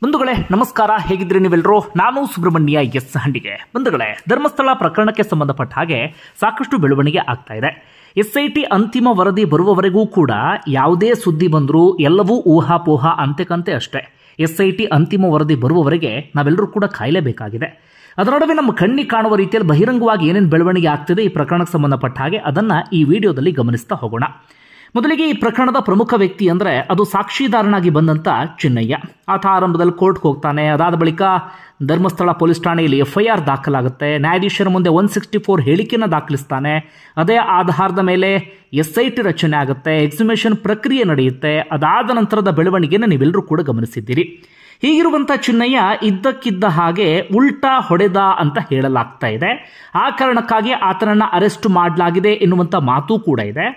ಬಂಧುಗಳೇ ನಮಸ್ಕಾರ, ಹೇಗಿದ್ರೆ ನೀವೆಲ್ಲರೂ? ನಾನು ಸುಬ್ರಹ್ಮಣ್ಯ ಎಸ್ ಹಂಡಿಗೆ. ಬಂಧುಗಳೇ, ಧರ್ಮಸ್ಥಳ ಪ್ರಕರಣಕ್ಕೆ ಸಂಬಂಧಪಟ್ಟ ಹಾಗೆ ಸಾಕಷ್ಟು ಬೆಳವಣಿಗೆ ಆಗ್ತಾ ಇದೆ. SIT ಅಂತಿಮ ವರದಿ ಬರುವವರೆಗೂ ಕೂಡ ಯಾವುದೇ ಸುದ್ದಿ ಬಂದರೂ ಎಲ್ಲವೂ ಊಹಾಪೋಹ, ಅಂತೆಕಂತೆ ಅಷ್ಟೇ. SIT ಅಂತಿಮ ವರದಿ ಬರುವವರೆಗೆ ನಾವೆಲ್ಲರೂ ಕೂಡ ಕಾಯಲೇಬೇಕಾಗಿದೆ. ಅದರ ನಡುವೆ ನಮ್ಮ ಕಣ್ಣಿಗೆ ಕಾಣುವ ರೀತಿಯಲ್ಲಿ ಬಹಿರಂಗವಾಗಿ ಏನೇನು ಬೆಳವಣಿಗೆ ಆಗ್ತಿದೆ ಈ ಪ್ರಕರಣಕ್ಕೆ ಸಂಬಂಧಪಟ್ಟ ಹಾಗೆ ಅದನ್ನು ಈ ವಿಡಿಯೋದಲ್ಲಿ ಗಮನಿಸ್ತಾ ಹೋಗೋಣ. ಮೊದಲಿಗೆ ಈ ಪ್ರಕರಣದ ಪ್ರಮುಖ ವ್ಯಕ್ತಿ ಅಂದರೆ ಅದು ಸಾಕ್ಷಿದಾರನಾಗಿ ಬಂದಂಥ ಚಿನ್ನಯ್ಯ. ಆತ ಆರಂಭದಲ್ಲಿ ಕೋರ್ಟ್ಗೆ ಹೋಗ್ತಾನೆ. ಅದಾದ ಬಳಿಕ ಧರ್ಮಸ್ಥಳ ಪೊಲೀಸ್ ಠಾಣೆಯಲ್ಲಿ FIR ದಾಖಲಾಗುತ್ತೆ. ನ್ಯಾಯಾಧೀಶರ ಮುಂದೆ 164 ಹೇಳಿಕೆಯನ್ನು ದಾಖಲಿಸ್ತಾನೆ. ಅದೇ ಆಧಾರದ ಮೇಲೆ SIT ರಚನೆ ಆಗುತ್ತೆ. ಎಕ್ಸಿಮೇಷನ್ ಪ್ರಕ್ರಿಯೆ ನಡೆಯುತ್ತೆ. ಅದಾದ ನಂತರದ ಬೆಳವಣಿಗೆಯನ್ನು ನೀವೆಲ್ಲರೂ ಕೂಡ ಗಮನಿಸಿದ್ದೀರಿ. ಹೀಗಿರುವಂಥ ಚಿನ್ನಯ್ಯ ಇದ್ದಕ್ಕಿದ್ದ ಹಾಗೆ ಉಲ್ಟಾ ಹೊಡೆದ ಅಂತ ಹೇಳಲಾಗ್ತಾ ಇದೆ. ಆ ಕಾರಣಕ್ಕಾಗಿ ಆತನನ್ನು ಅರೆಸ್ಟ್ ಮಾಡಲಾಗಿದೆ ಎನ್ನುವಂಥ ಮಾತು ಕೂಡ ಇದೆ.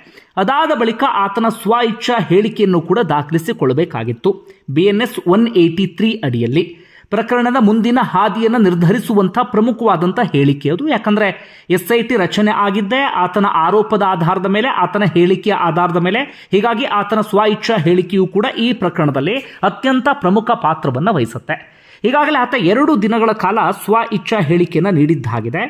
ಅದಾದ ಬಳಿಕ ಆತನ ಸ್ವ ಇಚ್ಛಾ ಹೇಳಿಕೆಯನ್ನು ಕೂಡ ದಾಖಲಿಸಿಕೊಳ್ಳಬೇಕಾಗಿತ್ತು BNS 183 ಅಡಿಯಲ್ಲಿ. ಪ್ರಕರಣದ ಮುಂದಿನ ಹಾದಿಯನ್ನು ನಿರ್ಧರಿಸುವಂಥ ಪ್ರಮುಖವಾದಂಥ ಹೇಳಿಕೆ ಅದು. ಯಾಕಂದರೆ SIT ರಚನೆ ಆಗಿದ್ದೇ ಆತನ ಆರೋಪದ ಆಧಾರದ ಮೇಲೆ, ಆತನ ಹೇಳಿಕೆಯ ಆಧಾರದ ಮೇಲೆ. ಹೀಗಾಗಿ ಆತನ ಸ್ವ ಇಚ್ಛಾ ಹೇಳಿಕೆಯೂ ಕೂಡ ಈ ಪ್ರಕರಣದಲ್ಲಿ ಅತ್ಯಂತ ಪ್ರಮುಖ ಪಾತ್ರವನ್ನು ವಹಿಸುತ್ತೆ. ಈಗಾಗಲೇ ಆತ 2 ದಿನಗಳ ಕಾಲ ಸ್ವ ಇಚ್ಛಾ ಹೇಳಿಕೆಯನ್ನು ನೀಡಿದ್ದಾಗಿದೆ.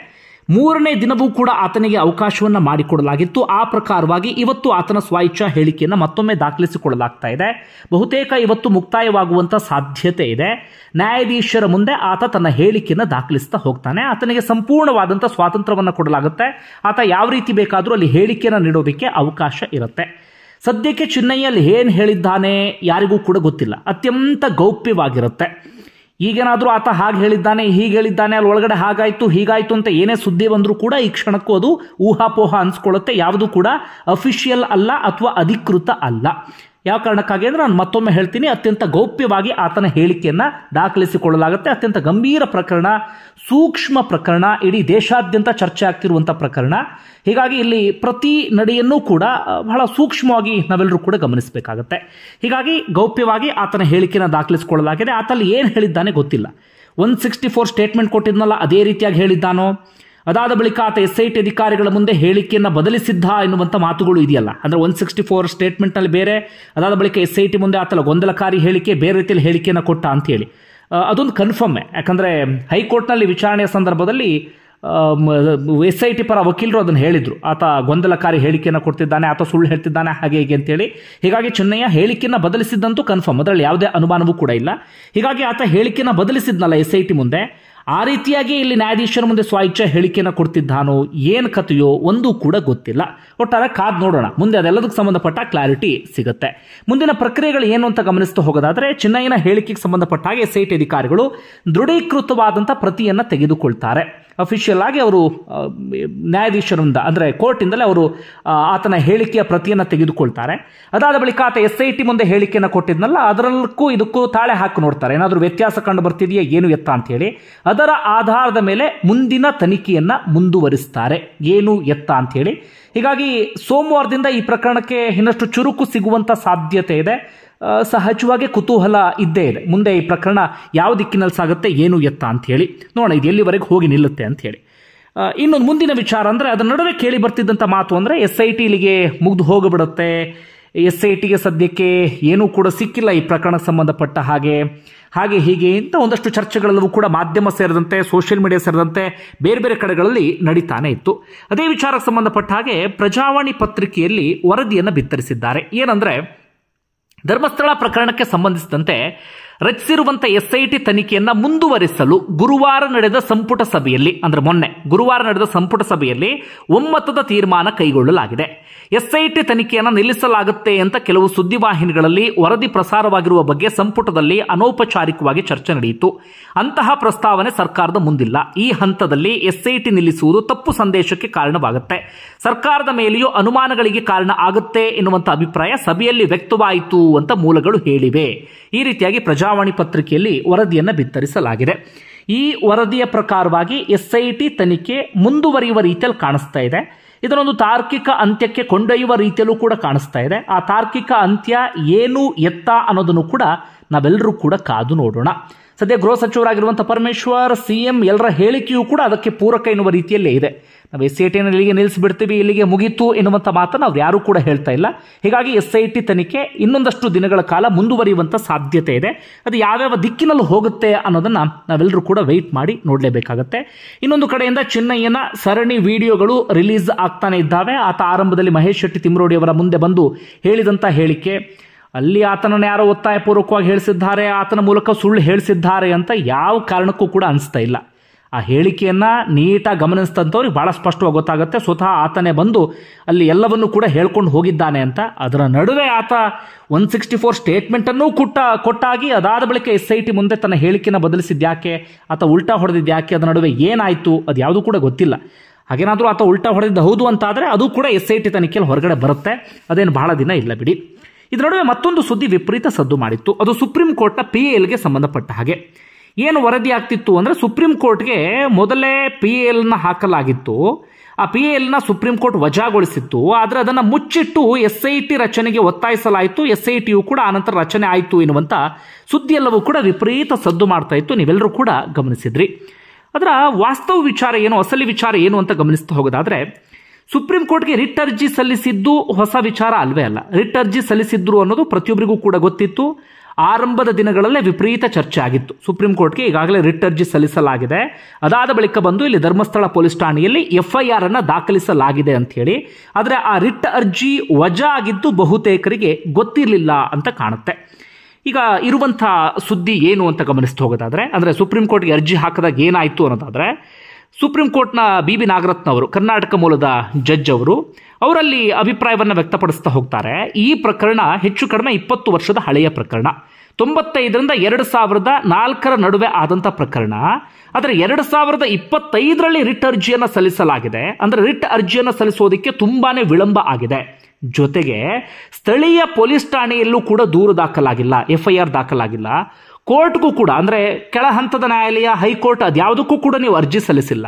3ನೇ ದಿನವೂ ಕೂಡ ಆತನಿಗೆ ಅವಕಾಶವನ್ನು ಮಾಡಿಕೊಡಲಾಗಿತ್ತು. ಆ ಪ್ರಕಾರವಾಗಿ ಇವತ್ತು ಆತನ ಸ್ವ ಇಚ್ಛಾ ಹೇಳಿಕೆಯನ್ನು ಮತ್ತೊಮ್ಮೆ ದಾಖಲಿಸಿಕೊಳ್ಳಲಾಗ್ತಾ ಇದೆ. ಬಹುತೇಕ ಇವತ್ತು ಮುಕ್ತಾಯವಾಗುವಂಥ ಸಾಧ್ಯತೆ ಇದೆ. ನ್ಯಾಯಾಧೀಶರ ಮುಂದೆ ಆತ ತನ್ನ ಹೇಳಿಕೆಯನ್ನು ದಾಖಲಿಸ್ತಾ ಹೋಗ್ತಾನೆ. ಆತನಿಗೆ ಸಂಪೂರ್ಣವಾದಂಥ ಸ್ವಾತಂತ್ರ್ಯವನ್ನು ಕೊಡಲಾಗುತ್ತೆ. ಆತ ಯಾವ ರೀತಿ ಬೇಕಾದರೂ ಅಲ್ಲಿ ಹೇಳಿಕೆಯನ್ನು ನೀಡೋದಕ್ಕೆ ಅವಕಾಶ ಇರುತ್ತೆ. ಸದ್ಯಕ್ಕೆ ಚಿನ್ನಯ್ಯ ಅಲ್ಲಿ ಏನು ಹೇಳಿದ್ದಾನೆ ಯಾರಿಗೂ ಕೂಡ ಗೊತ್ತಿಲ್ಲ. ಅತ್ಯಂತ ಗೌಪ್ಯವಾಗಿರುತ್ತೆ. ಈಗೇನಾದರೂ ಆತ ಹಾಗೆ ಹೇಳಿದ್ದಾನೆ, ಹೀಗೆ ಹೇಳಿದ್ದಾನೆ, ಅಲ್ಲಿ ಒಳಗಡೆ ಹಾಗಾಯಿತು ಹೀಗಾಯಿತು ಅಂತ ಏನೇ ಸುದ್ದಿ ಬಂದರೂ ಕೂಡ ಈ ಕ್ಷಣಕ್ಕೂ ಅದು ಊಹಾಪೋಹ ಅನ್ಸ್ಕೊಳ್ಳುತ್ತೆ. ಯಾವುದು ಕೂಡ ಅಫಿಷಿಯಲ್ ಅಲ್ಲ ಅಥವಾ ಅಧಿಕೃತ ಅಲ್ಲ. ಯಾವ ಕಾರಣಕ್ಕಾಗಿ ಅಂದರೆ ನಾನು ಮತ್ತೊಮ್ಮೆ ಹೇಳ್ತೀನಿ, ಅತ್ಯಂತ ಗೌಪ್ಯವಾಗಿ ಆತನ ಹೇಳಿಕೆಯನ್ನು ದಾಖಲಿಸಿಕೊಳ್ಳಲಾಗುತ್ತೆ. ಅತ್ಯಂತ ಗಂಭೀರ ಪ್ರಕರಣ, ಸೂಕ್ಷ್ಮ ಪ್ರಕರಣ, ಇಡೀ ದೇಶಾದ್ಯಂತ ಚರ್ಚೆ ಆಗ್ತಿರುವಂಥ ಪ್ರಕರಣ. ಹೀಗಾಗಿ ಇಲ್ಲಿ ಪ್ರತಿ ನಡೆಯನ್ನು ಕೂಡ ಬಹಳ ಸೂಕ್ಷ್ಮವಾಗಿ ನಾವೆಲ್ಲರೂ ಕೂಡ ಗಮನಿಸಬೇಕಾಗತ್ತೆ. ಹೀಗಾಗಿ ಗೌಪ್ಯವಾಗಿ ಆತನ ಹೇಳಿಕೆಯನ್ನು ದಾಖಲಿಸಿಕೊಳ್ಳಲಾಗಿದೆ. ಆತಲ್ಲಿ ಏನು ಹೇಳಿದ್ದಾನೆ ಗೊತ್ತಿಲ್ಲ. 164 ಸ್ಟೇಟ್ಮೆಂಟ್ ಕೊಟ್ಟಿದ್ನಲ್ಲ, ಅದೇ ರೀತಿಯಾಗಿ ಹೇಳಿದ್ದಾನೋ? ಅದಾದ ಬಳಿಕ ಆತ SIT ಅಧಿಕಾರಿಗಳ ಮುಂದೆ ಹೇಳಿಕೆಯನ್ನು ಬದಲಿಸಿದ್ದ ಎನ್ನುವಂಥ ಮಾತುಗಳು ಇದೆಯಲ್ಲ. ಅಂದರೆ 164 ಸ್ಟೇಟ್ಮೆಂಟ್ನಲ್ಲಿ ಬೇರೆ, ಅದಾದ ಬಳಿಕ SIT ಮುಂದೆ ಆತನ ಗೊಂದಲಕಾರಿ ಹೇಳಿಕೆ, ಬೇರೆ ರೀತಿಯಲ್ಲಿ ಹೇಳಿಕೆಯನ್ನು ಕೊಟ್ಟ ಅಂತೇಳಿ ಅದೊಂದು ಕನ್ಫರ್ಮೇ. ಯಾಕಂದರೆ ಹೈಕೋರ್ಟ್ನಲ್ಲಿ ವಿಚಾರಣೆಯ ಸಂದರ್ಭದಲ್ಲಿ SIT ಪರ ವಕೀಲರು ಅದನ್ನು ಹೇಳಿದರು. ಆತ ಗೊಂದಲಕಾರಿ ಹೇಳಿಕೆಯನ್ನು ಕೊಡ್ತಿದ್ದಾನೆ, ಆತ ಸುಳ್ಳು ಹೇಳ್ತಿದ್ದಾನೆ, ಹಾಗೆ ಹೀಗೆ ಅಂತೇಳಿ. ಹೀಗಾಗಿ ಚಿನ್ನಯ್ಯ ಹೇಳಿಕೆಯನ್ನು ಬದಲಿಸಿದ್ದಂತೂ ಕನ್ಫರ್ಮ್, ಅದರಲ್ಲಿ ಯಾವುದೇ ಅನುಮಾನವೂ ಕೂಡ ಇಲ್ಲ. ಹೀಗಾಗಿ ಆತ ಹೇಳಿಕೆಯನ್ನು ಬದಲಿಸಿದ್ನಲ್ಲ SIT ಮುಂದೆ, ಆ ರೀತಿಯಾಗಿ ಇಲ್ಲಿ ನ್ಯಾಯಾಧೀಶರ ಮುಂದೆ ಸ್ವ ಇಚ್ಛಾ ಹೇಳಿಕೆಯನ್ನು ಕೊಡ್ತಿದ್ದಾನೋ, ಏನು ಕಥೆಯೋ ಒಂದೂ ಕೂಡ ಗೊತ್ತಿಲ್ಲ. ಒಟ್ಟಾರೆ ಕಾದ್ ನೋಡೋಣ, ಮುಂದೆ ಅದೆಲ್ಲದಕ್ಕೆ ಸಂಬಂಧಪಟ್ಟ ಕ್ಲಾರಿಟಿ ಸಿಗುತ್ತೆ. ಮುಂದಿನ ಪ್ರಕ್ರಿಯೆಗಳು ಏನು ಅಂತ ಗಮನಿಸ್ತಾ ಹೋಗೋದಾದ್ರೆ, ಚಿನ್ನಯ್ಯನ ಹೇಳಿಕೆಗೆ ಸಂಬಂಧಪಟ್ಟ ಹಾಗೆ SIT ಅಧಿಕಾರಿಗಳು ದೃಢೀಕೃತವಾದಂಥ ಪ್ರತಿಯನ್ನು ತೆಗೆದುಕೊಳ್ತಾರೆ. ಅಫಿಷಿಯಲ್ ಆಗಿ ಅವರು ನ್ಯಾಯಾಧೀಶರಿಂದ ಅಂದರೆ ಕೋರ್ಟಿಂದಲೇ ಅವರು ಆತನ ಹೇಳಿಕೆಯ ಪ್ರತಿಯನ್ನು ತೆಗೆದುಕೊಳ್ತಾರೆ. ಅದಾದ ಬಳಿಕ ಆತ SIT ಮುಂದೆ ಹೇಳಿಕೆಯನ್ನು ಕೊಟ್ಟಿದ್ನಲ್ಲ, ಅದರಲ್ಲಕ್ಕೂ ಇದಕ್ಕೂ ತಾಳೆ ಹಾಕಿ ನೋಡ್ತಾರೆ. ಏನಾದರೂ ವ್ಯತ್ಯಾಸ ಕಂಡು ಬರ್ತಿದೆಯಾ, ಏನು ಎತ್ತ ಅಂತ ಹೇಳಿ. ಅದರ ಆಧಾರದ ಮೇಲೆ ಮುಂದಿನ ತನಿಖೆಯನ್ನು ಮುಂದುವರಿಸ್ತಾರೆ, ಏನು ಎತ್ತ ಅಂತ ಹೇಳಿ. ಹೀಗಾಗಿ ಸೋಮವಾರದಿಂದ ಈ ಪ್ರಕರಣಕ್ಕೆ ಇನ್ನಷ್ಟು ಚುರುಕು ಸಿಗುವಂಥ ಸಾಧ್ಯತೆ ಇದೆ. ಸಹಜವಾಗಿ ಕುತೂಹಲ ಇದ್ದೇ ಇದೆ. ಮುಂದೆ ಈ ಪ್ರಕರಣ ಯಾವ ದಿಕ್ಕಿನಲ್ಲಿ ಸಾಗುತ್ತೆ, ಏನು ಎತ್ತ ಅಂತ ಹೇಳಿ ನೋಡೋಣ, ಇದು ಎಲ್ಲಿವರೆಗೆ ಹೋಗಿ ನಿಲ್ಲುತ್ತೆ ಅಂತ ಹೇಳಿ. ಇನ್ನೊಂದು ಮುಂದಿನ ವಿಚಾರ ಅಂದರೆ, ಅದರ ನಡುವೆ ಕೇಳಿ ಬರ್ತಿದ್ದಂಥ ಮಾತು ಅಂದರೆ SIT ಇಲ್ಲಿಗೆ ಮುಗ್ದು ಹೋಗಿಬಿಡುತ್ತೆ. SITಗೆ ಸದ್ಯಕ್ಕೆ ಏನೂ ಕೂಡ ಸಿಕ್ಕಿಲ್ಲ ಈ ಪ್ರಕರಣಕ್ಕೆ ಸಂಬಂಧಪಟ್ಟ ಹಾಗೆ ಹೀಗೆ ಅಂತ ಒಂದಷ್ಟು ಚರ್ಚೆಗಳೆಲ್ಲವೂ ಕೂಡ ಮಾಧ್ಯಮ ಸೇರಿದಂತೆ, ಸೋಷಿಯಲ್ ಮೀಡಿಯಾ ಸೇರಿದಂತೆ ಬೇರೆ ಬೇರೆ ಕಡೆಗಳಲ್ಲಿ ನಡೀತಾನೆ ಇತ್ತು. ಅದೇ ವಿಚಾರಕ್ಕೆ ಸಂಬಂಧಪಟ್ಟ ಹಾಗೆ ಪ್ರಜಾವಾಣಿ ಪತ್ರಿಕೆಯಲ್ಲಿ ವರದಿಯನ್ನು ಬಿತ್ತರಿಸಿದ್ದಾರೆ. ಏನಂದರೆ, ಧರ್ಮಸ್ಥಳ ಪ್ರಕರಣಕ್ಕೆ ಸಂಬಂಧಿಸಿದಂತೆ ರಚಿಸಿರುವಂಥ SIT ತನಿಖೆಯನ್ನು ಮುಂದುವರಿಸಲು ಗುರುವಾರ ನಡೆದ ಸಂಪುಟ ಸಭೆಯಲ್ಲಿ, ಅಂದರೆ ಮೊನ್ನೆ ಗುರುವಾರ ನಡೆದ ಸಂಪುಟ ಸಭೆಯಲ್ಲಿ ಒಮ್ಮತದ ತೀರ್ಮಾನ ಕೈಗೊಳ್ಳಲಾಗಿದೆ. SIT ತನಿಖೆಯನ್ನು ನಿಲ್ಲಿಸಲಾಗುತ್ತೆ ಅಂತ ಕೆಲವು ಸುದ್ದಿವಾಹಿನಿಗಳಲ್ಲಿ ವರದಿ ಪ್ರಸಾರವಾಗಿರುವ ಬಗ್ಗೆ ಸಂಪುಟದಲ್ಲಿ ಅನೌಪಚಾರಿಕವಾಗಿ ಚರ್ಚೆ ನಡೆಯಿತು. ಅಂತಹ ಪ್ರಸ್ತಾವನೆ ಸರ್ಕಾರದ ಮುಂದಿಲ್ಲ. ಈ ಹಂತದಲ್ಲಿ SIT ನಿಲ್ಲಿಸುವುದು ತಪ್ಪು ಸಂದೇಶಕ್ಕೆ ಕಾರಣವಾಗುತ್ತೆ, ಸರ್ಕಾರದ ಮೇಲೆಯೂ ಅನುಮಾನಗಳಿಗೆ ಕಾರಣ ಆಗುತ್ತೆ ಎನ್ನುವಂಥ ಅಭಿಪ್ರಾಯ ಸಭೆಯಲ್ಲಿ ವ್ಯಕ್ತವಾಯಿತು ಅಂತ ಮೂಲಗಳು ಹೇಳಿವೆ. ಈ ರೀತಿಯಾಗಿ ಪ್ರಜಾವಾಣಿ ಪತ್ರಿಕೆಯಲ್ಲಿ ವರದಿಯನ್ನು ಬಿತ್ತರಿಸಲಾಗಿದೆ. ಈ ವರದಿಯ ಪ್ರಕಾರವಾಗಿ SIT ತನಿಖೆ ಮುಂದುವರಿಯುವ ರೀತಿಯಲ್ಲಿ ಕಾಣಿಸ್ತಾ ಇದೆ. ಇದನ್ನೊಂದು ತಾರ್ಕಿಕ ಅಂತ್ಯಕ್ಕೆ ಕೊಂಡೊಯ್ಯುವ ರೀತಿಯಲ್ಲೂ ಕೂಡ ಕಾಣಿಸ್ತಾ ಇದೆ. ಆ ತಾರ್ಕಿಕ ಅಂತ್ಯ ಏನು ಎತ್ತ ಅನ್ನೋದನ್ನು ಕೂಡ ನಾವೆಲ್ಲರೂ ಕೂಡ ಕಾದು ನೋಡೋಣ. ಸದ್ಯ ಗೃಹ ಸಚಿವರಾಗಿರುವಂತಹ ಪರಮೇಶ್ವರ್, ಸಿಎಂ ಎಲ್ಲರ ಹೇಳಿಕೆಯೂ ಕೂಡ ಅದಕ್ಕೆ ಪೂರಕ ಎನ್ನುವ ರೀತಿಯಲ್ಲೇ ಇದೆ. ನಾವು SIT ಇಲ್ಲಿಗೆ ನಿಲ್ಲಿಸಿಬಿಡ್ತೀವಿ, ಇಲ್ಲಿಗೆ ಮುಗೀತು ಎನ್ನುವಂಥ ಮಾತನ್ನು ಅವ್ರು ಯಾರೂ ಕೂಡ ಹೇಳ್ತಾ ಇಲ್ಲ. ಹೀಗಾಗಿ SIT ತನಿಖೆ ಇನ್ನೊಂದಷ್ಟು ದಿನಗಳ ಕಾಲ ಮುಂದುವರಿಯುವಂಥ ಸಾಧ್ಯತೆ ಇದೆ. ಅದು ಯಾವ್ಯಾವ ದಿಕ್ಕಿನಲ್ಲಿ ಹೋಗುತ್ತೆ ಅನ್ನೋದನ್ನ ನಾವೆಲ್ಲರೂ ಕೂಡ ವೆಯ್ಟ್ ಮಾಡಿ ನೋಡಲೇಬೇಕಾಗತ್ತೆ. ಇನ್ನೊಂದು ಕಡೆಯಿಂದ ಚಿನ್ನಯ್ಯನ ಸರಣಿ ವಿಡಿಯೋಗಳು ರಿಲೀಸ್ ಆಗ್ತಾನೆ ಇದ್ದಾವೆ. ಆತ ಆರಂಭದಲ್ಲಿ ಮಹೇಶ್ ಶೆಟ್ಟಿ ತಿಮ್ರೋಡಿ ಅವರ ಮುಂದೆ ಬಂದು ಹೇಳಿದಂಥ ಹೇಳಿಕೆ, ಅಲ್ಲಿ ಆತನನ್ನು ಯಾರೋ ಒತ್ತಾಯಪೂರ್ವಕವಾಗಿ ಹೇಳಿಸಿದ್ದಾರೆ, ಆತನ ಮೂಲಕ ಸುಳ್ಳು ಹೇಳಿಸಿದ್ದಾರೆ ಅಂತ ಯಾವ ಕಾರಣಕ್ಕೂ ಕೂಡ ಅನಿಸ್ತಾ ಇಲ್ಲ. ಆ ಹೇಳಿಕೆಯನ್ನ ನೀಟಾಗಿ ಗಮನಿಸಿದಂಥವ್ರಿಗೆ ಬಹಳ ಸ್ಪಷ್ಟವಾಗಿ ಗೊತ್ತಾಗುತ್ತೆ, ಸ್ವತಃ ಆತನೇ ಬಂದು ಅಲ್ಲಿ ಎಲ್ಲವನ್ನೂ ಕೂಡ ಹೇಳ್ಕೊಂಡು ಹೋಗಿದ್ದಾನೆ ಅಂತ. ಅದರ ನಡುವೆ ಆತ 164 ಸ್ಟೇಟ್ಮೆಂಟನ್ನು ಕೊಟ್ಟಾಗಿ ಅದಾದ ಬಳಿಕ SIT ಮುಂದೆ ತನ್ನ ಹೇಳಿಕೆಯನ್ನು ಬದಲಿಸಿದ್ಯಾಕೆ, ಆತ ಉಲ್ಟಾ ಹೊಡೆದಿದ್ಯಾಕೆ, ಅದರ ನಡುವೆ ಏನಾಯಿತು ಅದು ಯಾವುದೂ ಕೂಡ ಗೊತ್ತಿಲ್ಲ. ಹಾಗೇನಾದರೂ ಆತ ಉಲ್ಟಾ ಹೊಡೆದಿದ್ದು ಹೌದು ಅಂತಾದರೆ ಅದು ಕೂಡ SIT ತನಿಖೆಯಲ್ಲಿ ಹೊರಗಡೆ ಬರುತ್ತೆ. ಅದೇನು ಬಹಳ ದಿನ ಇಲ್ಲ ಬಿಡಿ. ಇದರ ನಡುವೆ ಮತ್ತೊಂದು ಸುದ್ದಿ ವಿಪರೀತ ಸದ್ದು ಮಾಡಿತ್ತು. ಅದು ಸುಪ್ರೀಂ ಕೋರ್ಟ್ನ PALಗೆ ಸಂಬಂಧಪಟ್ಟ ಹಾಗೆ. ಏನು ವರದಿ ಆಗ್ತಿತ್ತು ಅಂದರೆ, ಸುಪ್ರೀಂ ಕೋರ್ಟ್ಗೆ ಮೊದಲೇ PALನ ಹಾಕಲಾಗಿತ್ತು. ಆ PALನ ಸುಪ್ರೀಂ ಕೋರ್ಟ್ ವಜಾಗೊಳಿಸಿತ್ತು. ಆದರೆ ಅದನ್ನು ಮುಚ್ಚಿಟ್ಟು SIT ರಚನೆಗೆ ಒತ್ತಾಯಿಸಲಾಯಿತು. SITಯು ಕೂಡ ಆನಂತರ ರಚನೆ ಆಯಿತು ಎನ್ನುವಂಥ ಸುದ್ದಿಯೆಲ್ಲವೂ ಕೂಡ ವಿಪರೀತ ಸದ್ದು ಮಾಡ್ತಾ ಇತ್ತು. ನೀವೆಲ್ಲರೂ ಕೂಡ ಗಮನಿಸಿದ್ರಿ. ಅದರ ವಾಸ್ತವ ವಿಚಾರ ಏನು, ಅಸಲಿ ವಿಚಾರ ಏನು ಅಂತ ಗಮನಿಸ್ತಾ ಹೋಗೋದಾದ್ರೆ, ಸುಪ್ರೀಂ ಕೋರ್ಟ್ಗೆ ರಿಟ್ ಅರ್ಜಿ ಸಲ್ಲಿಸಿದ್ದು ಹೊಸ ವಿಚಾರ ಅಲ್ವೇ ಅಲ್ಲ. ರಿಟ್ ಅರ್ಜಿ ಸಲ್ಲಿಸಿದ್ರು ಅನ್ನೋದು ಪ್ರತಿಯೊಬ್ಬರಿಗೂ ಕೂಡ ಗೊತ್ತಿತ್ತು. ಆರಂಭದ ದಿನಗಳಲ್ಲೇ ವಿಪರೀತ ಚರ್ಚೆ ಆಗಿತ್ತು. ಸುಪ್ರೀಂ ಕೋರ್ಟ್ಗೆ ಈಗಾಗಲೇ ರಿಟ್ ಅರ್ಜಿ ಸಲ್ಲಿಸಲಾಗಿದೆ. ಅದಾದ ಬಳಿಕ ಬಂದು ಇಲ್ಲಿ ಧರ್ಮಸ್ಥಳ ಪೊಲೀಸ್ ಠಾಣೆಯಲ್ಲಿ FIR ಅನ್ನು ದಾಖಲಿಸಲಾಗಿದೆ ಅಂತ ಹೇಳಿ. ಆದರೆ ಆ ರಿಟ್ ಅರ್ಜಿ ವಜಾ ಆಗಿದ್ದು ಬಹುತೇಕರಿಗೆ ಗೊತ್ತಿರಲಿಲ್ಲ ಅಂತ ಕಾಣುತ್ತೆ. ಈಗ ಇರುವಂಥ ಸುದ್ದಿ ಏನು ಅಂತ ಗಮನಿಸ್ತಾ ಹೋಗೋದಾದ್ರೆ, ಅಂದರೆ ಸುಪ್ರೀಂ ಕೋರ್ಟ್ಗೆ ಅರ್ಜಿ ಹಾಕಿದಾಗ ಏನಾಯಿತು ಅನ್ನೋದಾದ್ರೆ, ಸುಪ್ರೀಂ ಕೋರ್ಟ್ನ BB ನಾಗರತ್ನ ಅವರು, ಕರ್ನಾಟಕ ಮೂಲದ ಜಡ್ಜ್ ಅವರು, ಅವರಲ್ಲಿ ಅಭಿಪ್ರಾಯವನ್ನು ವ್ಯಕ್ತಪಡಿಸ್ತಾ ಹೋಗ್ತಾರೆ. ಈ ಪ್ರಕರಣ ಹೆಚ್ಚು ಕಡಿಮೆ 20 ವರ್ಷದ ಹಳೆಯ ಪ್ರಕರಣ. 95ರಿಂದ 2004 ನಡುವೆ ಆದಂಥ ಪ್ರಕರಣ. ಆದರೆ 2025ರಲ್ಲಿ ರಿಟ್ ಅರ್ಜಿಯನ್ನು ಸಲ್ಲಿಸಲಾಗಿದೆ. ಅಂದರೆ ರಿಟ್ ಅರ್ಜಿಯನ್ನು ಸಲ್ಲಿಸೋದಕ್ಕೆ ತುಂಬಾನೇ ವಿಳಂಬ ಆಗಿದೆ. ಜೊತೆಗೆ ಸ್ಥಳೀಯ ಪೊಲೀಸ್ ಠಾಣೆಯಲ್ಲೂ ಕೂಡ ದೂರು ದಾಖಲಾಗಿಲ್ಲ, FIR ದಾಖಲಾಗಿಲ್ಲ. ಕೋರ್ಟ್ಗೂ ಕೂಡ, ಅಂದರೆ ಕೆಳ ಹಂತದ ನ್ಯಾಯಾಲಯ, ಹೈಕೋರ್ಟ್, ಅದ್ಯಾವುದಕ್ಕೂ ಕೂಡ ನೀವು ಅರ್ಜಿ ಸಲ್ಲಿಸಿಲ್ಲ.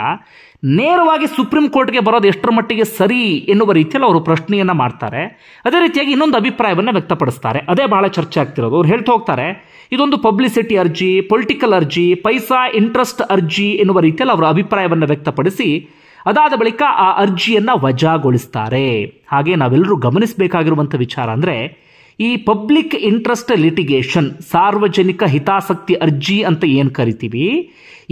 ನೇರವಾಗಿ ಸುಪ್ರೀಂ ಕೋರ್ಟ್ಗೆ ಬರೋದು ಎಷ್ಟರ ಮಟ್ಟಿಗೆ ಸರಿ ಎನ್ನುವ ರೀತಿಯಲ್ಲಿ ಅವರು ಪ್ರಶ್ನೆಯನ್ನ ಮಾಡ್ತಾರೆ. ಅದೇ ರೀತಿಯಾಗಿ ಇನ್ನೊಂದು ಅಭಿಪ್ರಾಯವನ್ನು ವ್ಯಕ್ತಪಡಿಸ್ತಾರೆ. ಅದೇ ಬಹಳ ಚರ್ಚೆ ಆಗ್ತಿರೋದು. ಅವ್ರು ಹೇಳ್ತಾ ಹೋಗ್ತಾರೆ, ಇದೊಂದು ಪಬ್ಲಿಸಿಟಿ ಅರ್ಜಿ, ಪೊಲಿಟಿಕಲ್ ಅರ್ಜಿ, ಪೈಸಾ ಇಂಟ್ರೆಸ್ಟ್ ಅರ್ಜಿ ಎನ್ನುವ ರೀತಿಯಲ್ಲಿ ಅವರ ಅಭಿಪ್ರಾಯವನ್ನು ವ್ಯಕ್ತಪಡಿಸಿ ಅದಾದ ಬಳಿಕ ಆ ಅರ್ಜಿಯನ್ನ ವಜಾಗೊಳಿಸ್ತಾರೆ. ಹಾಗೆ ನಾವೆಲ್ಲರೂ ಗಮನಿಸಬೇಕಾಗಿರುವಂಥ ವಿಚಾರ ಅಂದರೆ, ಈ ಪಬ್ಲಿಕ್ ಇಂಟ್ರೆಸ್ಟ್ ಲಿಟಿಗೇಷನ್, ಸಾರ್ವಜನಿಕ ಹಿತಾಸಕ್ತಿ ಅರ್ಜಿ ಅಂತ ಏನು ಕರಿತೀವಿ,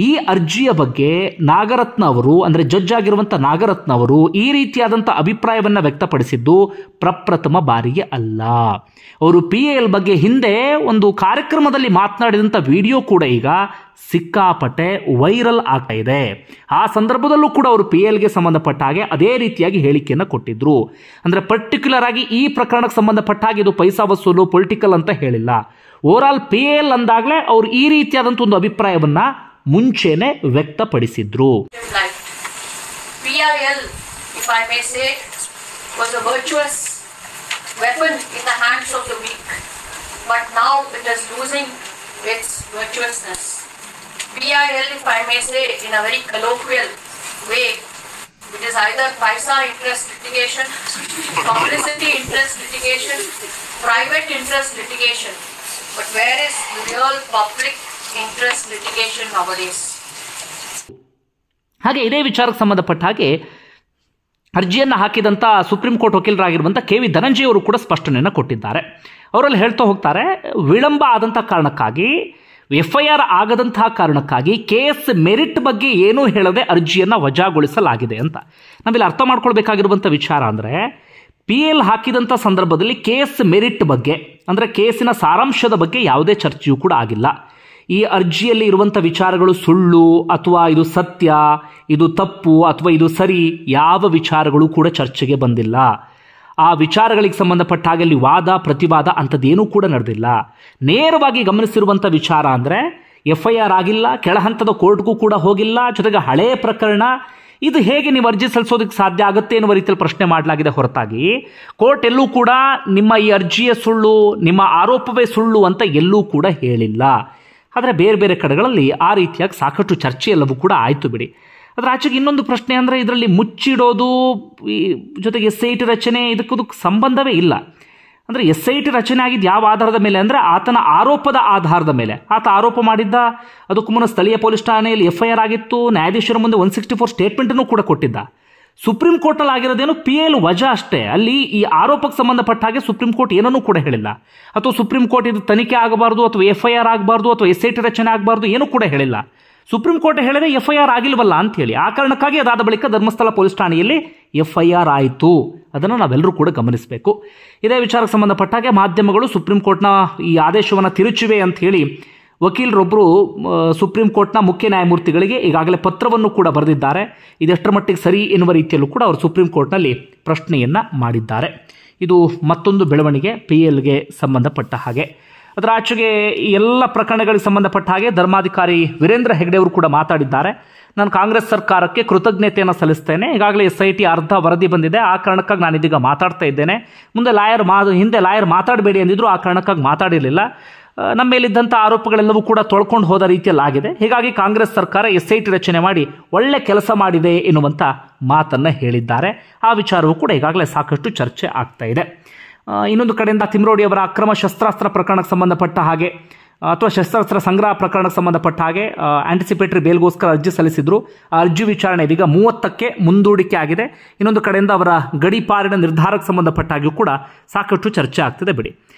ಈ ಅರ್ಜಿಯ ಬಗ್ಗೆ ನಾಗರತ್ನ ಅವರು, ಅಂದರೆ ಜಡ್ಜ್ ಆಗಿರುವಂಥ ನಾಗರತ್ನ ಅವರು ಈ ರೀತಿಯಾದಂಥ ಅಭಿಪ್ರಾಯವನ್ನು ವ್ಯಕ್ತಪಡಿಸಿದ್ದು ಪ್ರಪ್ರಥಮ ಬಾರಿಗೆ ಅಲ್ಲ. ಅವರು PAL ಬಗ್ಗೆ ಹಿಂದೆ ಒಂದು ಕಾರ್ಯಕ್ರಮದಲ್ಲಿ ಮಾತನಾಡಿದಂಥ ವಿಡಿಯೋ ಕೂಡ ಈಗ ಸಿಕ್ಕಾಪಟ್ಟೆ ವೈರಲ್ ಆಗ್ತಾ ಇದೆ. ಆ ಸಂದರ್ಭದಲ್ಲೂ ಕೂಡ ಅವರು PALಗೆ ಸಂಬಂಧಪಟ್ಟ ಹಾಗೆ ಅದೇ ರೀತಿಯಾಗಿ ಹೇಳಿಕೆಯನ್ನು ಕೊಟ್ಟಿದ್ರು. ಅಂದರೆ ಪರ್ಟಿಕ್ಯುಲರ್ ಆಗಿ ಈ ಪ್ರಕರಣಕ್ಕೆ ಸಂಬಂಧಪಟ್ಟ ಹಾಗೆ ಇದು ಪೈಸಾ ವಸೂಲು, ಪೊಲಿಟಿಕಲ್ ಅಂತ ಹೇಳಿಲ್ಲ. ಓವರ್ ಆಲ್ PAL ಅಂದಾಗಲೇ ಅವರು ಈ ರೀತಿಯಾದಂಥ ಒಂದು ಅಭಿಪ್ರಾಯವನ್ನ ಮುಂಚೆನೆ ವ್ಯಕ್ತಪಡಿಸಿದ್ರು. PIL, if I may say, was a virtuous weapon in the hands of the weak, but now it is losing its virtuousness. PIL, if I may say in a very colloquial way, it is either paisa interest litigation, publicity interest litigation, private interest litigation, but where is the real public interest litigation nowadays? ಹಾಗೆ ಇದೇ ವಿಚಾರಕ್ಕೆ ಸಂಬಂಧಪಟ್ಟ ಹಾಗೆ ಅರ್ಜಿಯನ್ನು ಹಾಕಿದಂಥ supreme court ವಕೀಲರಾಗಿರುವಂಥ KV Dhananjaya ಅವರು ಕೂಡ ಸ್ಪಷ್ಟನೆಯನ್ನು ಕೊಟ್ಟಿದ್ದಾರೆ. ಅವರಲ್ಲಿ ಹೇಳ್ತಾ ಹೋಗ್ತಾರೆ, ವಿಳಂಬ ಆದಂಥ ಕಾರಣಕ್ಕಾಗಿ, FIR ಆಗದಂತಹ ಕಾರಣಕ್ಕಾಗಿ ಕೇಸ್ ಮೆರಿಟ್ ಬಗ್ಗೆ ಏನೂ ಹೇಳದೆ ಅರ್ಜಿಯನ್ನು ವಜಾಗೊಳಿಸಲಾಗಿದೆ ಅಂತ. ನಾವಿಲ್ಲಿ ಅರ್ಥ ಮಾಡ್ಕೊಳ್ಬೇಕಾಗಿರುವಂಥ ವಿಚಾರ ಅಂದರೆ, PAL ಹಾಕಿದಂಥ ಸಂದರ್ಭದಲ್ಲಿ ಕೇಸ್ ಮೆರಿಟ್ ಬಗ್ಗೆ, ಅಂದರೆ ಕೇಸಿನ ಸಾರಾಂಶದ ಬಗ್ಗೆ ಯಾವುದೇ ಚರ್ಚೆಯೂ ಕೂಡ ಆಗಿಲ್ಲ. ಈ ಅರ್ಜಿಯಲ್ಲಿ ಇರುವಂಥ ವಿಚಾರಗಳು ಸುಳ್ಳು ಅಥವಾ ಇದು ಸತ್ಯ, ಇದು ತಪ್ಪು ಅಥವಾ ಇದು ಸರಿ, ಯಾವ ವಿಚಾರಗಳು ಕೂಡ ಚರ್ಚೆಗೆ ಬಂದಿಲ್ಲ. ಆ ವಿಚಾರಗಳಿಗೆ ಸಂಬಂಧಪಟ್ಟ ಹಾಗೆ ಅಲ್ಲಿ ವಾದ ಪ್ರತಿವಾದ ಅಂಥದ್ದೇನೂ ಕೂಡ ನಡೆದಿಲ್ಲ. ನೇರವಾಗಿ ಗಮನಿಸಿರುವಂಥ ವಿಚಾರ ಅಂದರೆ, FIR ಆಗಿಲ್ಲ, ಕೆಳಹಂತದ ಕೋರ್ಟ್ಗೂ ಕೂಡ ಹೋಗಿಲ್ಲ, ಜೊತೆಗೆ ಹಳೆಯ ಪ್ರಕರಣ, ಇದು ಹೇಗೆ ನೀವು ಅರ್ಜಿ ಸಲ್ಲಿಸೋದಕ್ಕೆ ಸಾಧ್ಯ ಆಗುತ್ತೆ ಎನ್ನುವ ರೀತಿಯಲ್ಲಿ ಪ್ರಶ್ನೆ ಮಾಡಲಾಗಿದೆ ಹೊರತಾಗಿ ಕೋರ್ಟ್ ಎಲ್ಲೂ ಕೂಡ ನಿಮ್ಮ ಈ ಅರ್ಜಿಯ ಸುಳ್ಳು, ನಿಮ್ಮ ಆರೋಪವೇ ಸುಳ್ಳು ಅಂತ ಎಲ್ಲೂ ಕೂಡ ಹೇಳಿಲ್ಲ. ಆದರೆ ಬೇರೆ ಬೇರೆ ಕಡೆಗಳಲ್ಲಿ ಆ ರೀತಿಯಾಗಿ ಸಾಕಷ್ಟು ಚರ್ಚೆ ಎಲ್ಲವೂ ಕೂಡ ಆಯಿತು ಬಿಡಿ. ಅದರ ಆಚೆಗೆ ಇನ್ನೊಂದು ಪ್ರಶ್ನೆ ಅಂದರೆ, ಇದರಲ್ಲಿ ಮುಚ್ಚಿಡೋದು ಜೊತೆಗೆ SIT ರಚನೆ ಇದಕ್ಕೂ ಸಂಬಂಧವೇ ಇಲ್ಲ. ಅಂದರೆ SIT ರಚನೆ ಆಗಿದ್ದು ಯಾವ ಆಧಾರದ ಮೇಲೆ ಅಂದರೆ ಆತನ ಆರೋಪದ ಆಧಾರದ ಮೇಲೆ. ಆತ ಆರೋಪ ಮಾಡಿದ್ದ, ಅದಕ್ಕೂ ಮುನ್ನ ಸ್ಥಳೀಯ ಪೊಲೀಸ್ ಠಾಣೆಯಲ್ಲಿ FIR ಆಗಿತ್ತು, ನ್ಯಾಯಾಧೀಶರ ಮುಂದೆ 164 ಸ್ಟೇಟ್ಮೆಂಟನ್ನು ಕೂಡ ಕೊಟ್ಟಿದ್ದ. ಸುಪ್ರೀಂ ಕೋರ್ಟ್ನಲ್ಲಿ ಆಗಿರೋದೇನು PL ವಜಾ ಅಷ್ಟೇ. ಅಲ್ಲಿ ಈ ಆರೋಪಕ್ಕೆ ಸಂಬಂಧಪಟ್ಟ ಹಾಗೆ ಸುಪ್ರೀಂ ಕೋರ್ಟ್ ಏನನ್ನೂ ಕೂಡ ಹೇಳಿಲ್ಲ. ಅಥವಾ ಸುಪ್ರೀಂ ಕೋರ್ಟ್ ಇದು ತನಿಖೆ ಆಗಬಾರ್ದು, ಅಥವಾ FIR ಆಗಬಾರ್ದು, ಅಥವಾ SIT ರಚನೆ ಆಗಬಾರ್ದು, ಏನೂ ಕೂಡ ಹೇಳಿಲ್ಲ. ಸುಪ್ರೀಂ ಕೋರ್ಟ್ ಹೇಳಿದ್ರೆ FIR ಆಗಿಲ್ವಲ್ಲ ಅಂತೇಳಿ. ಆ ಕಾರಣಕ್ಕಾಗಿ ಅದಾದ ಬಳಿಕ ಧರ್ಮಸ್ಥಳ ಪೊಲೀಸ್ ಠಾಣೆಯಲ್ಲಿ FIR ಆಯಿತು. ಅದನ್ನು ನಾವೆಲ್ಲರೂ ಕೂಡ ಗಮನಿಸಬೇಕು. ಇದೇ ವಿಚಾರಕ್ಕೆ ಸಂಬಂಧಪಟ್ಟ ಹಾಗೆ ಮಾಧ್ಯಮಗಳು ಸುಪ್ರೀಂ ಕೋರ್ಟ್ನ ಈ ಆದೇಶವನ್ನು ತಿರುಚಿವೆ ಅಂತ ಹೇಳಿ ವಕೀಲರೊಬ್ಬರು ಸುಪ್ರೀಂ ಕೋರ್ಟ್ನ ಮುಖ್ಯ ನ್ಯಾಯಮೂರ್ತಿಗಳಿಗೆ ಈಗಾಗಲೇ ಪತ್ರವನ್ನು ಕೂಡ ಬರೆದಿದ್ದಾರೆ. ಇದೆಷ್ಟರ ಮಟ್ಟಿಗೆ ಸರಿ ಎನ್ನುವ ರೀತಿಯಲ್ಲೂ ಕೂಡ ಅವರು ಸುಪ್ರೀಂ ಕೋರ್ಟ್ನಲ್ಲಿ ಪ್ರಶ್ನೆಯನ್ನು ಮಾಡಿದ್ದಾರೆ. ಇದು ಮತ್ತೊಂದು ಬೆಳವಣಿಗೆ PLಗೆ ಸಂಬಂಧಪಟ್ಟ ಹಾಗೆ. ಅದರ ಆಚೆಗೆ ಈ ಎಲ್ಲ ಪ್ರಕರಣಗಳಿಗೆ ಸಂಬಂಧಪಟ್ಟ ಹಾಗೆ ಧರ್ಮಾಧಿಕಾರಿ ವೀರೇಂದ್ರ ಹೆಗ್ಡೆ ಅವರು ಕೂಡ ಮಾತಾಡಿದ್ದಾರೆ. ನಾನು ಕಾಂಗ್ರೆಸ್ ಸರ್ಕಾರಕ್ಕೆ ಕೃತಜ್ಞತೆಯನ್ನು ಸಲ್ಲಿಸ್ತೇನೆ. ಈಗಾಗಲೇ SIT ಅರ್ಧ ವರದಿ ಬಂದಿದೆ, ಆ ಕಾರಣಕ್ಕಾಗಿ ನಾನು ಇದೀಗ ಮಾತಾಡ್ತಾ ಇದ್ದೇನೆ. ಮುಂದೆ ಹಿಂದೆ ಲಾಯರ್ ಮಾತಾಡಬೇಡಿ ಅಂದಿದ್ರು, ಆ ಕಾರಣಕ್ಕಾಗಿ ಮಾತಾಡಿರಲಿಲ್ಲ. ನಮ್ಮ ಮೇಲಿದ್ದಂಥ ಆರೋಪಗಳೆಲ್ಲವೂ ಕೂಡ ತೊಳ್ಕೊಂಡು ಹೋದ ರೀತಿಯಲ್ಲಿ ಆಗಿದೆ. ಹೀಗಾಗಿ ಕಾಂಗ್ರೆಸ್ ಸರ್ಕಾರ SIT ರಚನೆ ಮಾಡಿ ಒಳ್ಳೆ ಕೆಲಸ ಮಾಡಿದೆ ಎನ್ನುವಂಥ ಮಾತನ್ನು ಹೇಳಿದ್ದಾರೆ. ಆ ವಿಚಾರವೂ ಕೂಡ ಈಗಾಗಲೇ ಸಾಕಷ್ಟು ಚರ್ಚೆ ಆಗ್ತಾ ಇದೆ. ಇನ್ನೊಂದು ಕಡೆಯಿಂದ ತಿಮ್ರೋಡಿ ಅವರ ಅಕ್ರಮ ಶಸ್ತ್ರಾಸ್ತ್ರ ಪ್ರಕರಣಕ್ಕೆ ಸಂಬಂಧಪಟ್ಟ ಹಾಗೆ ಅಥವಾ ಶಸ್ತ್ರಾಸ್ತ್ರ ಸಂಗ್ರಹ ಪ್ರಕರಣಕ್ಕೆ ಸಂಬಂಧಪಟ್ಟ ಹಾಗೆ ಆಂಟಿಸಿಪೇಟರಿ ಬೇಲ್ಗೋಸ್ಕರ ಅರ್ಜಿ ಸಲ್ಲಿಸಿದ್ರು. ಆ ಅರ್ಜಿ ವಿಚಾರಣೆ ಇದೀಗ 30ಕ್ಕೆ ಮುಂದೂಡಿಕೆ ಆಗಿದೆ. ಇನ್ನೊಂದು ಕಡೆಯಿಂದ ಅವರ ಗಡೀಪಾರಿನ ನಿರ್ಧಾರಕ್ಕೆ ಸಂಬಂಧಪಟ್ಟ ಹಾಗೆಯೂ ಕೂಡ ಸಾಕಷ್ಟು ಚರ್ಚೆ ಆಗ್ತಿದೆ ಬಿಡಿ.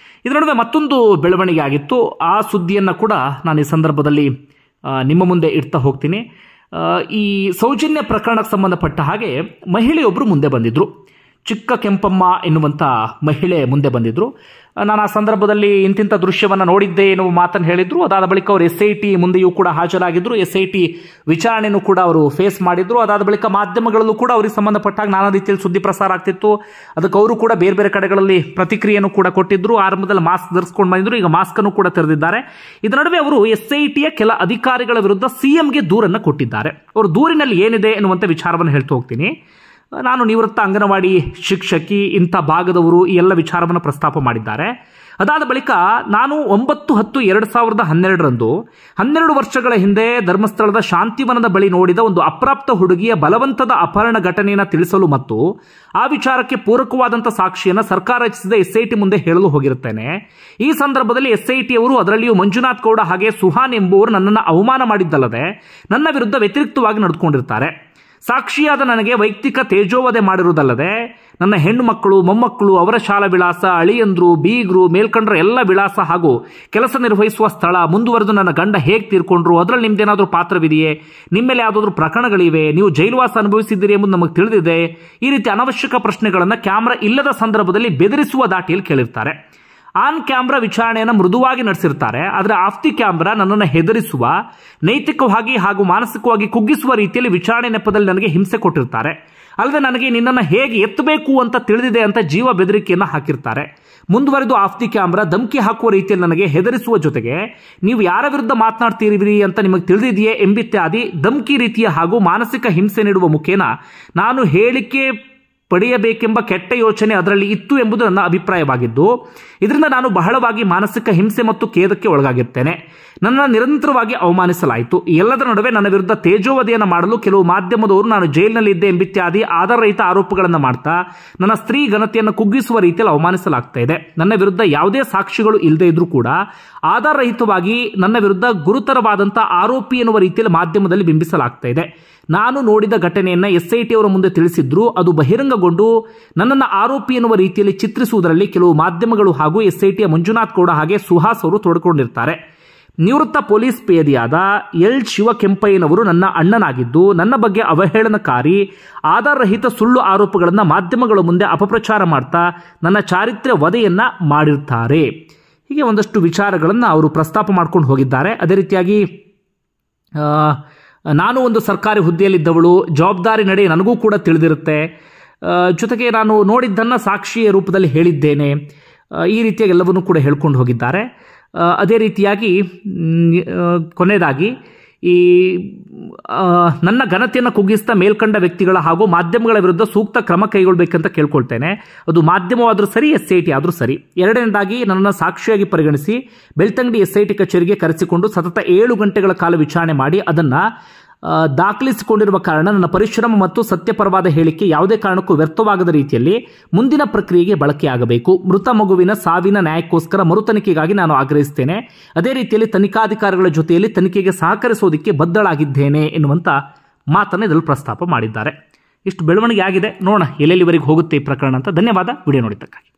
ಇದರ ನಡುವೆ ಮತ್ತೊಂದು ಬೆಳವಣಿಗೆ ಆಗಿತ್ತು. ಆ ಸುದ್ದಿಯನ್ನು ಕೂಡ ನಾನು ಈ ಸಂದರ್ಭದಲ್ಲಿ ನಿಮ್ಮ ಮುಂದೆ ಇಡ್ತಾ ಹೋಗ್ತೀನಿ. ಈ ಸೌಜನ್ಯ ಪ್ರಕರಣಕ್ಕೆ ಸಂಬಂಧಪಟ್ಟ ಹಾಗೆ ಮಹಿಳೆಯೊಬ್ಬರು ಮುಂದೆ ಬಂದಿದ್ರು. ಚಿಕ್ಕ ಕೆಂಪಮ್ಮ ಎನ್ನುವಂಥ ಮಹಿಳೆ ಮುಂದೆ ಬಂದಿದ್ರು. ನಾನು ಆ ಸಂದರ್ಭದಲ್ಲಿ ಇಂತಿಂಥ ದೃಶ್ಯವನ್ನು ನೋಡಿದ್ದೆ ಎನ್ನುವ ಮಾತನ್ನು ಹೇಳಿದ್ರು. ಅದಾದ ಬಳಿಕ ಅವರು SIT ಮುಂದೆಯೂ ಕೂಡ ಹಾಜರಾಗಿದ್ದರು. SIT ವಿಚಾರಣೆಯೂ ಕೂಡ ಅವರು ಫೇಸ್ ಮಾಡಿದ್ರು. ಅದಾದ ಬಳಿಕ ಮಾಧ್ಯಮಗಳಲ್ಲೂ ಕೂಡ ಅವರಿಗೆ ಸಂಬಂಧಪಟ್ಟಾಗ ನಾನಾ ರೀತಿಯಲ್ಲಿ ಸುದ್ದಿ ಪ್ರಸಾರ ಆಗ್ತಿತ್ತು. ಅದಕ್ಕೆ ಅವರು ಕೂಡ ಬೇರೆ ಬೇರೆ ಕಡೆಗಳಲ್ಲಿ ಪ್ರತಿಕ್ರಿಯೆಯನ್ನು ಕೂಡ ಕೊಟ್ಟಿದ್ರು. ಆರಂಭದಲ್ಲಿ ಮಾಸ್ಕ್ ಧರಿಸ್ಕೊಂಡು ಬಂದಿದ್ರು, ಈಗ ಮಾಸ್ಕ್ ಅನ್ನು ಕೂಡ ತೆರೆದಿದ್ದಾರೆ. ಇದರ ನಡುವೆ ಅವರು SITಯ ಕೆಲ ಅಧಿಕಾರಿಗಳ ವಿರುದ್ಧ CMಗೆ ದೂರನ್ನು ಕೊಟ್ಟಿದ್ದಾರೆ. ಅವರು ದೂರಿನಲ್ಲಿ ಏನಿದೆ ಎನ್ನುವಂಥ ವಿಚಾರವನ್ನು ಹೇಳ್ತಾ ಹೋಗ್ತೀನಿ. ನಾನು ನಿವೃತ್ತ ಅಂಗನವಾಡಿ ಶಿಕ್ಷಕಿ, ಇಂಥ ಭಾಗದವರು, ಈ ಎಲ್ಲ ವಿಚಾರವನ್ನು ಪ್ರಸ್ತಾಪ ಮಾಡಿದ್ದಾರೆ. ಅದಾದ ಬಳಿಕ ನಾನು 9/10/2012 12 ವರ್ಷಗಳ ಹಿಂದೆ ಧರ್ಮಸ್ಥಳದ ಶಾಂತಿವನದ ಬಳಿ ನೋಡಿದ ಒಂದು ಅಪ್ರಾಪ್ತ ಹುಡುಗಿಯ ಬಲವಂತದ ಅಪಹರಣ ಘಟನೆಯನ್ನು ತಿಳಿಸಲು ಮತ್ತು ಆ ವಿಚಾರಕ್ಕೆ ಪೂರಕವಾದಂಥ ಸಾಕ್ಷಿಯನ್ನು ಸರ್ಕಾರ ರಚಿಸಿದ SIT ಮುಂದೆ ಹೇಳಲು ಹೋಗಿರುತ್ತೇನೆ. ಈ ಸಂದರ್ಭದಲ್ಲಿ SIT ಅವರು, ಅದರಲ್ಲಿಯೂ ಮಂಜುನಾಥ್ ಗೌಡ ಹಾಗೆ ಸುಹಾನ್ ಎಂಬುವರು ನನ್ನನ್ನು ಅವಮಾನ ಮಾಡಿದ್ದಲ್ಲದೆ ನನ್ನ ವಿರುದ್ಧ ವ್ಯತಿರಿಕ್ತವಾಗಿ ನಡೆದುಕೊಂಡಿರ್ತಾರೆ. ಸಾಕ್ಷಿಯಾದ ನನಗೆ ವೈಯಕ್ತಿಕ ತೇಜೋವಧೆ ಮಾಡಿರುವುದಲ್ಲದೆ ನನ್ನ ಹೆಣ್ಣು ಮಕ್ಕಳು, ಮೊಮ್ಮಕ್ಕಳು, ಅವರ ಶಾಲಾ ವಿಳಾಸ, ಅಳಿಯಂದ್ರು, ಬೀಗರು, ಮೇಲ್ಕಂಡ್ರ ಎಲ್ಲ ವಿಳಾಸ ಹಾಗೂ ಕೆಲಸ ನಿರ್ವಹಿಸುವ ಸ್ಥಳ, ಮುಂದುವರೆದು ನನ್ನ ಗಂಡ ಹೇಗೆ ತೀರ್ಕೊಂಡ್ರು, ಅದರಲ್ಲಿ ನಿಮ್ದೇನಾದರೂ ಪಾತ್ರವಿದೆಯೇ, ನಿಮ್ಮ ಮೇಲೆ ಯಾವುದಾದ್ರೂ ಪ್ರಕರಣಗಳಿವೆ, ನೀವು ಜೈಲುವಾಸ ಅನುಭವಿಸಿದ್ದೀರಿ ಎಂಬುದು ನಮಗೆ ತಿಳಿದಿದೆ, ಈ ರೀತಿ ಅನವಶ್ಯಕ ಪ್ರಶ್ನೆಗಳನ್ನು ಕ್ಯಾಮ್ರಾ ಇಲ್ಲದ ಸಂದರ್ಭದಲ್ಲಿ ಬೆದರಿಸುವ ದಾಟಿಯಲ್ಲಿ ಕೇಳಿರ್ತಾರೆ. ಆನ್ ಕ್ಯಾಮ್ರಾ ವಿಚಾರಣೆಯನ್ನು ಮೃದುವಾಗಿ ನಡೆಸಿರ್ತಾರೆ. ಆದರೆ ಆಫ್ ದಿ ಕ್ಯಾಮ್ರಾ ನನ್ನನ್ನು ಹೆದರಿಸುವ, ನೈತಿಕವಾಗಿ ಹಾಗೂ ಮಾನಸಿಕವಾಗಿ ಕುಗ್ಗಿಸುವ ರೀತಿಯಲ್ಲಿ ವಿಚಾರಣೆ ನೆಪದಲ್ಲಿ ನನಗೆ ಹಿಂಸೆ ಕೊಟ್ಟಿರ್ತಾರೆ. ಅಲ್ಲದೆ ನನಗೆ ನಿನ್ನನ್ನು ಹೇಗೆ ಎತ್ತಬೇಕು ಅಂತ ತಿಳಿದಿದೆ ಅಂತ ಜೀವ ಬೆದರಿಕೆಯನ್ನು ಹಾಕಿರ್ತಾರೆ. ಮುಂದುವರೆದು ಆಫ್ ದಿ ಕ್ಯಾಮ್ರಾ ಧಮಕಿ ಹಾಕುವ ರೀತಿಯಲ್ಲಿ ನನಗೆ ಹೆದರಿಸುವ ಜೊತೆಗೆ ನೀವು ಯಾರ ವಿರುದ್ಧ ಮಾತನಾಡ್ತೀರಿ ಅಂತ ನಿಮಗೆ ತಿಳಿದಿದೆಯೇ ಎಂಬಿತ್ಯಾದಿ ಧಮಕಿ ರೀತಿಯ ಹಾಗೂ ಮಾನಸಿಕ ಹಿಂಸೆ ನೀಡುವ ಮುಖೇನ ನಾನು ಹೇಳಿಕೆ ಪಡೆಯಬೇಕೆಂಬ ಕೆಟ್ಟ ಯೋಚನೆ ಅದರಲ್ಲಿ ಇತ್ತು ಎಂಬುದು ನನ್ನ ಅಭಿಪ್ರಾಯವಾಗಿದ್ದು, ಇದರಿಂದ ನಾನು ಬಹಳವಾಗಿ ಮಾನಸಿಕ ಹಿಂಸೆ ಮತ್ತು ಖೇದಕ್ಕೆ ಒಳಗಾಗಿರ್ತೇನೆ. ನನ್ನನ್ನು ನಿರಂತರವಾಗಿ ಅವಮಾನಿಸಲಾಯಿತು. ಎಲ್ಲದರ ನಡುವೆ ನನ್ನ ವಿರುದ್ಧ ತೇಜೋವಧೆಯನ್ನು ಮಾಡಲು ಕೆಲವು ಮಾಧ್ಯಮದವರು ನಾನು ಜೈಲಿನಲ್ಲಿದ್ದೆ ಎಂಬಿತ್ಯಾದಿ ಆಧಾರರಹಿತ ಆರೋಪಗಳನ್ನು ಮಾಡ್ತಾ ನನ್ನ ಸ್ತ್ರೀ ಘನತೆಯನ್ನು ಕುಗ್ಗಿಸುವ ರೀತಿಯಲ್ಲಿ ಅವಮಾನಿಸಲಾಗ್ತಾ ಇದೆ. ನನ್ನ ವಿರುದ್ಧ ಯಾವುದೇ ಸಾಕ್ಷಿಗಳು ಇಲ್ಲದೆ ಇದ್ರೂ ಕೂಡ ಆಧಾರರಹಿತವಾಗಿ ನನ್ನ ವಿರುದ್ಧ ಗುರುತರವಾದಂಥ ಆರೋಪಿ ಎನ್ನುವ ರೀತಿಯಲ್ಲಿ ಮಾಧ್ಯಮದಲ್ಲಿ ಬಿಂಬಿಸಲಾಗ್ತಾ ಇದೆ. ನಾನು ನೋಡಿದ ಘಟನೆಯನ್ನು SIT ಅವರ ಮುಂದೆ ತಿಳಿಸಿದ್ರು. ಅದು ಬಹಿರಂಗಗೊಂಡು ನನ್ನನ್ನು ಆರೋಪಿ ಎನ್ನುವ ರೀತಿಯಲ್ಲಿ ಚಿತ್ರಿಸುವುದರಲ್ಲಿ ಕೆಲವು ಮಾಧ್ಯಮಗಳು ಹಾಗೂ SITಯ ಮಂಜುನಾಥ್ ಗೌಡ ಹಾಗೆ ಸುಹಾಸ್ ಅವರು ತೊಡಕೊಂಡಿರ್ತಾರೆ. ನಿವೃತ್ತ ಪೊಲೀಸ್ ಪೇದೆಯಾದ ಎಲ್ ಶಿವಕೆಂಪಯ್ಯನವರು ನನ್ನ ಅಣ್ಣನಾಗಿದ್ದು, ನನ್ನ ಬಗ್ಗೆ ಅವಹೇಳನಕಾರಿ ಆಧಾರರಹಿತ ಸುಳ್ಳು ಆರೋಪಗಳನ್ನು ಮಾಧ್ಯಮಗಳ ಮುಂದೆ ಅಪಪ್ರಚಾರ ಮಾಡ್ತಾ ನನ್ನ ಚಾರಿತ್ರ್ಯ ವಧೆಯನ್ನು ಮಾಡಿರ್ತಾರೆ. ಹೀಗೆ ಒಂದಷ್ಟು ವಿಚಾರಗಳನ್ನು ಅವರು ಪ್ರಸ್ತಾಪ ಮಾಡ್ಕೊಂಡು ಹೋಗಿದ್ದಾರೆ. ಅದೇ ರೀತಿಯಾಗಿ ನಾನು ಒಂದು ಸರ್ಕಾರಿ ಹುದ್ದೆಯಲ್ಲಿದ್ದವಳು, ಜವಾಬ್ದಾರಿ ನಡೆ ನನಗೂ ಕೂಡ ತಿಳಿದಿರುತ್ತೆ, ಜೊತೆಗೆ ನಾನು ನೋಡಿದ್ದನ್ನು ಸಾಕ್ಷಿಯ ರೂಪದಲ್ಲಿ ಹೇಳಿದ್ದೇನೆ, ಈ ರೀತಿಯಾಗಿ ಎಲ್ಲವನ್ನೂ ಕೂಡ ಹೇಳ್ಕೊಂಡು ಹೋಗಿದ್ದಾರೆ. ಅದೇ ರೀತಿಯಾಗಿ ಕೊನೆಯದಾಗಿ ಈ ನನ್ನ ಘನತೆಯನ್ನು ಕುಗ್ಗಿಸ್ತಾ ಮೇಲ್ಕಂಡ ವ್ಯಕ್ತಿಗಳ ಹಾಗೂ ಮಾಧ್ಯಮಗಳ ವಿರುದ್ಧ ಸೂಕ್ತ ಕ್ರಮ ಕೈಗೊಳ್ಳಬೇಕಂತ ಕೇಳ್ಕೊಳ್ತೇನೆ. ಅದು ಮಾಧ್ಯಮವಾದರೂ ಸರಿ, SIT ಆದರೂ ಸರಿ. ಎರಡನೇದಾಗಿ ನನ್ನನ್ನು ಸಾಕ್ಷಿಯಾಗಿ ಪರಿಗಣಿಸಿ ಬೆಳ್ತಂಗಡಿ SIT ಕಚೇರಿಗೆ ಕರೆಸಿಕೊಂಡು ಸತತ 7 ಗಂಟೆಗಳ ಕಾಲ ವಿಚಾರಣೆ ಮಾಡಿ ಅದನ್ನು ದಾಖಲಿಸಿಕೊಂಡಿರುವ ಕಾರಣ ನನ್ನ ಪರಿಶ್ರಮ ಮತ್ತು ಸತ್ಯಪರವಾದ ಹೇಳಿಕೆ ಯಾವುದೇ ಕಾರಣಕ್ಕೂ ವ್ಯರ್ಥವಾಗದ ರೀತಿಯಲ್ಲಿ ಮುಂದಿನ ಪ್ರಕ್ರಿಯೆಗೆ ಬಳಕೆಯಾಗಬೇಕು. ಮೃತ ಮಗುವಿನ ಸಾವಿನ ನ್ಯಾಯಕ್ಕೋಸ್ಕರ ಮರುತನಿಖೆಗಾಗಿ ನಾನು ಆಗ್ರಹಿಸುತ್ತೇನೆ. ಅದೇ ರೀತಿಯಲ್ಲಿ ತನಿಖಾಧಿಕಾರಿಗಳ ಜೊತೆಯಲ್ಲಿ ತನಿಖೆಗೆ ಸಹಕರಿಸೋದಕ್ಕೆ ಬದ್ಧಳಾಗಿದ್ದೇನೆ ಎನ್ನುವಂಥ ಮಾತನ್ನು ಇದರಲ್ಲಿ ಪ್ರಸ್ತಾಪ ಮಾಡಿದ್ದಾರೆ. ಇಷ್ಟು ಬೆಳವಣಿಗೆ ಆಗಿದೆ. ನೋಡೋಣ ಎಲ್ಲೆಲ್ಲಿವರೆಗೆ ಹೋಗುತ್ತೆ ಈ ಪ್ರಕರಣ ಅಂತ. ಧನ್ಯವಾದ ವಿಡಿಯೋ ನೋಡಿದ್ದಕ್ಕಾಗಿ.